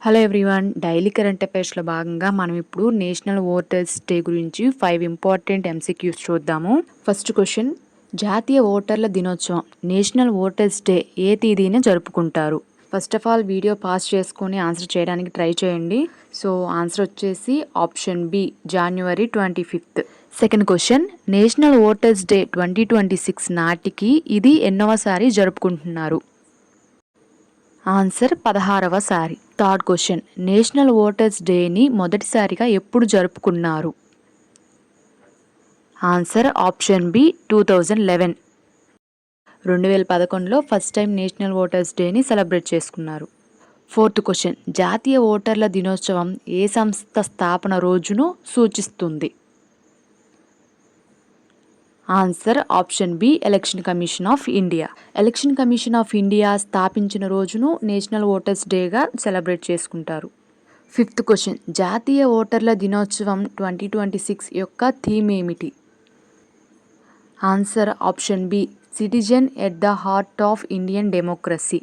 Hello everyone, daily current అఫైర్స్లో భాగంగా మనం ఇప్పుడు నేషనల్ ఓటర్స్ డే గురించి 5 ఇంపార్టెంట్ ఎంసీక్యూస్ చూద్దాము. ఫస్ట్ క్వశ్చన్, జాతీయ ఓటర్ల దినోత్సవం నేషనల్ ఓటర్స్ డే ఏ తేదీన జరుపుకుంటారు? First of all video pause చేసుకొని ఆన్సర్ చేయడానికి ట్రై చేయండి. సో ఆన్సర్ వచ్చేసి option B, January 25th. Second question, national voters day 2026 నాటికి ఇది ఎన్నోసారి జరుపుకుంటున్నారు? ఆన్సర్ 16వసారి. థర్డ్ క్వశ్చన్, నేషనల్ ఓటర్స్ డేని మొదటిసారిగా ఎప్పుడు జరుపుకున్నారు? Answer option B, 2011. 2011లో ఫస్ట్ టైం నేషనల్ ఓటర్స్ డేని సెలబ్రేట్ చేసుకున్నారు. ఫోర్త్ క్వశ్చన్, జాతీయ ఓటర్ల దినోత్సవం ఏ సంస్థ స్థాపన రోజును సూచిస్తుంది? Answer option B, election commission of India. Election commission of India స్థాపించిన రోజును నేషనల్ ఓటర్స్ డేగా సెలబ్రేట్ చేసుకుంటారు. ఫిఫ్త్ క్వశ్చన్, జాతీయ ఓటర్ల దినోత్సవం 2026 యొక్క థీమ్ ఏమిటి? Answer option B, citizen at the heart of Indian democracy.